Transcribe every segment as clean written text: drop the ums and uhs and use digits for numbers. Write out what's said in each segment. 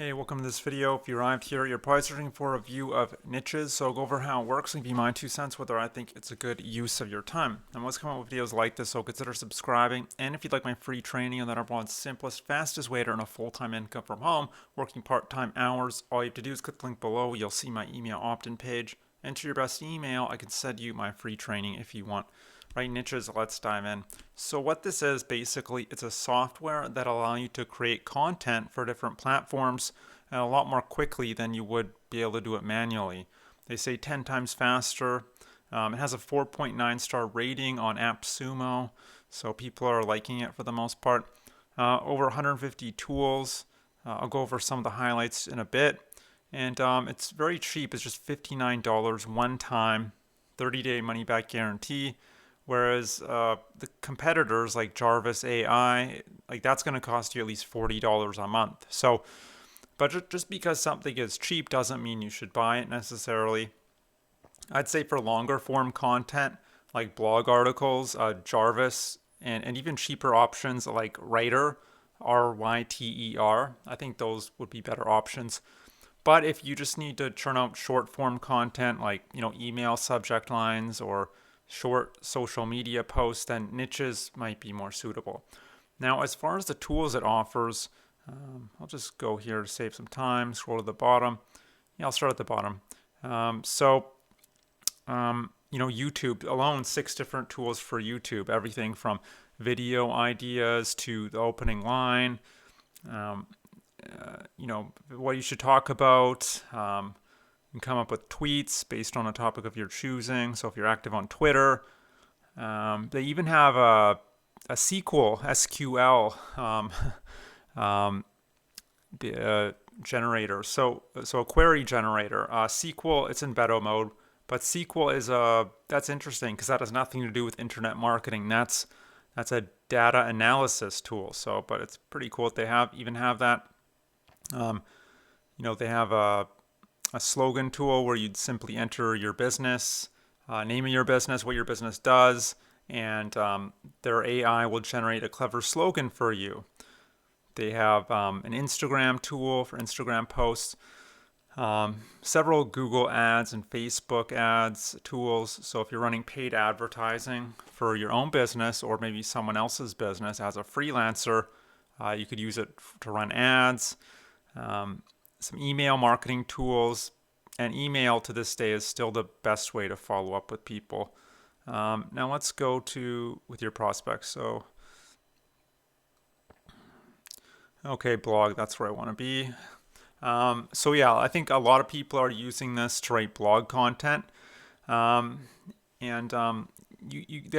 Hey, welcome to this video. If you arrived here, you're probably searching for a view of Nichesss, so I'll go over how it works and give you my 2 cents whether I think it's a good use of your time. I'm always coming up with videos like this, so consider subscribing. And if you'd like my free training on the number one simplest, fastest way to earn a full-time income from home, working part-time hours, all you have to do is click the link below. You'll see my email opt-in page. Enter your best email. I can send you my free training if you want. Right, Nichesss, let's dive in. So what this is, basically, it's a software that allows you to create content for different platforms a lot more quickly than you would be able to do it manually. They say 10 times faster. It has a 4.9 star rating on AppSumo, so people are liking it for the most part. Over 150 tools. I'll go over some of the highlights in a bit. And it's very cheap. It's just $59 one time, 30-day money-back guarantee. Whereas the competitors like Jarvis AI, like that's going to cost you at least $40 a month. So, but just because something is cheap doesn't mean you should buy it necessarily. I'd say for longer form content like blog articles, Jarvis, and even cheaper options like Writer, Ryter. I think those would be better options. But if you just need to churn out short form content like email subject lines or short social media posts, then Nichesss might be more suitable. Now, as far as the tools it offers, I'll just go here to save some time, scroll to the bottom. Yeah, I'll start at the bottom. YouTube alone, 6 different tools for YouTube, everything from video ideas to the opening line, what you should talk about. You can come up with tweets based on a topic of your choosing. So if you're active on Twitter, they even have a SQL generator. So a query generator. SQL, it's in beta mode, but SQL is that's interesting because that has nothing to do with internet marketing. That's a data analysis tool. So, but it's pretty cool that they have that. They have a slogan tool where you'd simply enter your business, name of your business, what your business does, and their AI will generate a clever slogan for you. They have an Instagram tool for Instagram posts, several Google ads and Facebook ads tools. So if you're running paid advertising for your own business or maybe someone else's business as a freelancer, you could use it to run ads. Some email marketing tools, and email to this day is still the best way to follow up with people. Now let's go with your prospects. So, okay, blog, that's where I want to be. So yeah, I think a lot of people are using this to write blog content. They have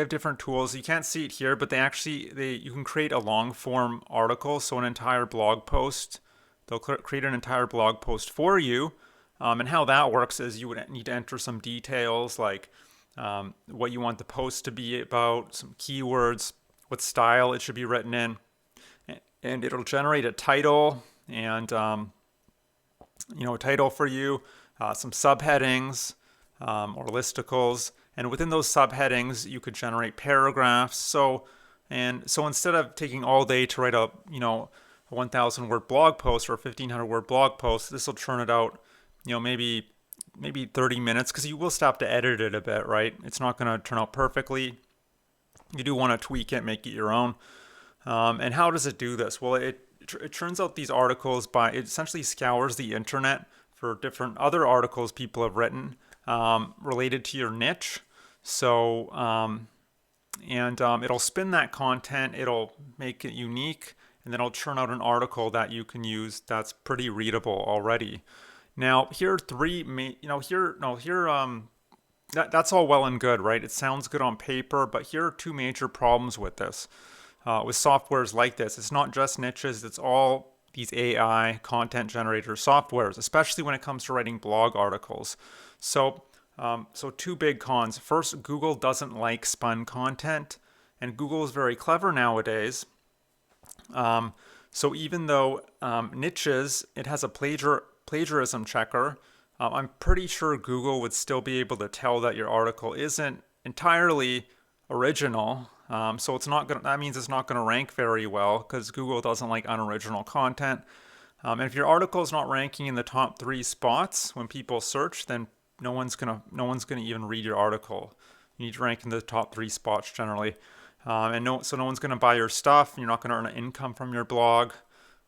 different tools. You can't see it here, but you can create a long form article, so an entire blog post. They'll create an entire blog post for you. And how that works is you would need to enter some details like what you want the post to be about, some keywords, what style it should be written in, and it'll generate a title and a title for you, some subheadings or listicles, and within those subheadings you could generate paragraphs. So instead of taking all day to write a 1,000 word blog post or a 1,500 word blog post, this will churn it out, maybe 30 minutes, because you will still have to edit it a bit, right? It's not going to turn out perfectly. You do want to tweak it, make it your own. And how does it do this? Well, it churns out these articles it essentially scours the internet for different other articles people have written related to your niche. So, it'll spin that content, it'll make it unique, and then I'll churn out an article that you can use that's pretty readable already. Now, here are three that's all well and good, right? It sounds good on paper, but here are 2 major problems with this. With softwares like this, it's not just Nichesss, it's all these AI content generator softwares, especially when it comes to writing blog articles. So 2 big cons. First, Google doesn't like spun content, and Google is very clever nowadays. So even though Nichesss, it has a plagiarism checker, I'm pretty sure Google would still be able to tell that your article isn't entirely original. So that means it's not going to rank very well because Google doesn't like unoriginal content. And if your article is not ranking in the top 3 spots when people search, then no one's gonna even read your article. You need to rank in the top 3 spots generally, so no one's gonna buy your stuff. You're not gonna earn an income from your blog.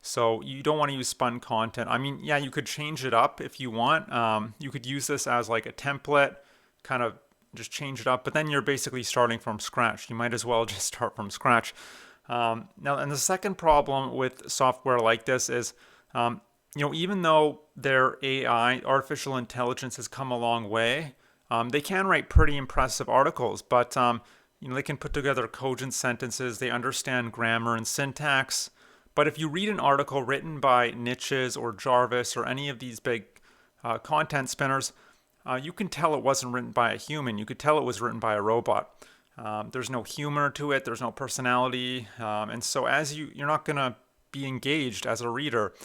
So you don't want to use spun content. I mean, yeah, you could change it up if you want. You could use this as like a template, kind of just change it up. But then you're basically starting from scratch. You might as well just start from scratch. Now, and the second problem with software like this is, even though their AI, artificial intelligence, has come a long way, they can write pretty impressive articles, but they can put together cogent sentences. They understand grammar and syntax. But if you read an article written by Nichesss or Jarvis or any of these big content spinners, you can tell it wasn't written by a human. You could tell it was written by a robot. There's no humor to it. There's no personality, and so you're not going to be engaged as a reader,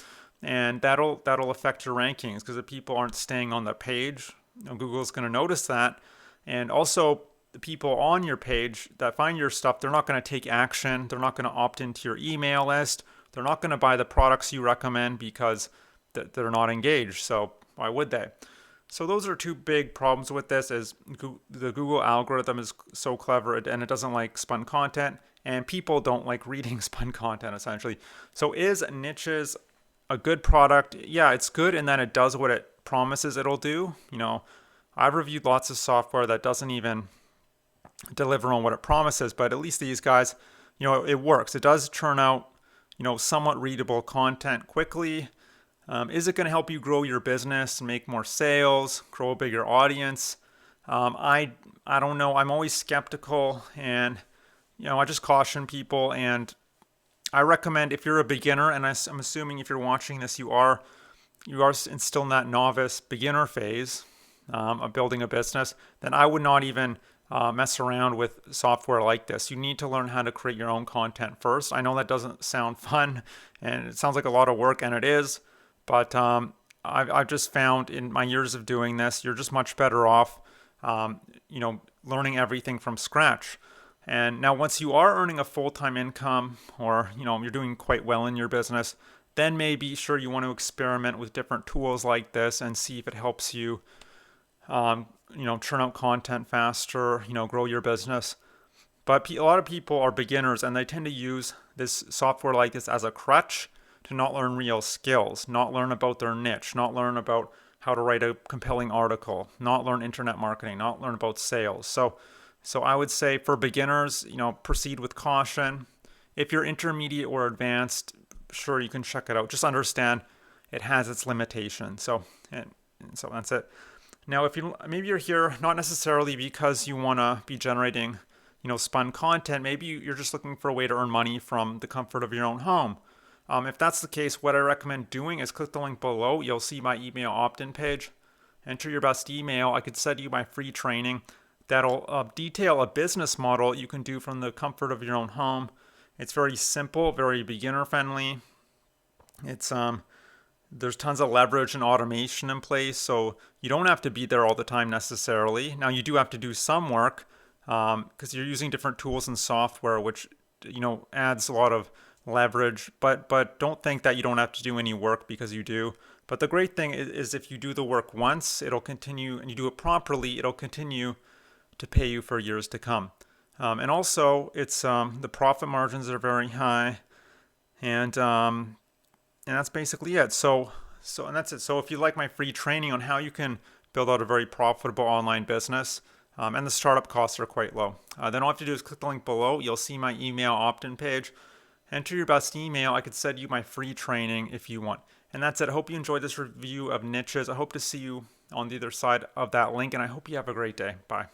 and that'll affect your rankings because if people aren't staying on the page, Google's going to notice that, and also the people on your page that find your stuff, they're not going to take action. They're not going to opt into your email list. They're not going to buy the products you recommend because they're not engaged. So why would they? So those are 2 big problems with this is the Google algorithm is so clever and it doesn't like spun content, and people don't like reading spun content essentially. So is Nichesss a good product? Yeah, it's good in that it does what it promises it'll do. I've reviewed lots of software that doesn't even deliver on what it promises, but at least these guys, it works. It does turn out somewhat readable content quickly. Is it going to help you grow your business, make more sales, grow a bigger audience? I don't know. I'm always skeptical, and I just caution people. And I recommend if you're a beginner, and I'm assuming if you're watching this, you are still in that novice beginner phase of building a business, then I would not even mess around with software like this. You need to learn how to create your own content first. I know that doesn't sound fun and it sounds like a lot of work, and it is, but I've just found in my years of doing this, you're just much better off, learning everything from scratch. And now once you are earning a full-time income, or you're doing quite well in your business, then maybe sure you want to experiment with different tools like this and see if it helps you churn out content faster, grow your business. But a lot of people are beginners and they tend to use this software like this as a crutch to not learn real skills, not learn about their niche, not learn about how to write a compelling article, not learn internet marketing, not learn about sales. So I would say for beginners, proceed with caution. If you're intermediate or advanced, sure, you can check it out. Just understand it has its limitations. So that's it. Now, if maybe you're here not necessarily because you want to be generating, spun content. Maybe you're just looking for a way to earn money from the comfort of your own home. If that's the case, what I recommend doing is click the link below. You'll see my email opt-in page. Enter your best email. I could send you my free training that'll detail a business model you can do from the comfort of your own home. It's very simple, very beginner friendly. It's there's tons of leverage and automation in place, so you don't have to be there all the time necessarily. Now you do have to do some work because you're using different tools and software, which adds a lot of leverage. But don't think that you don't have to do any work, because you do. But the great thing is if you do the work once, it'll continue, and you do it properly, it'll continue to pay you for years to come. And also, it's the profit margins are very high, and that's basically it. So and that's it. So if you like my free training on how you can build out a very profitable online business, and the startup costs are quite low, then all you have to do is click the link below. You'll see my email opt-in page. Enter your best email. I could send you my free training if you want. And that's it. I hope you enjoyed this review of Nichesss. I hope to see you on the other side of that link, and I hope you have a great day. Bye.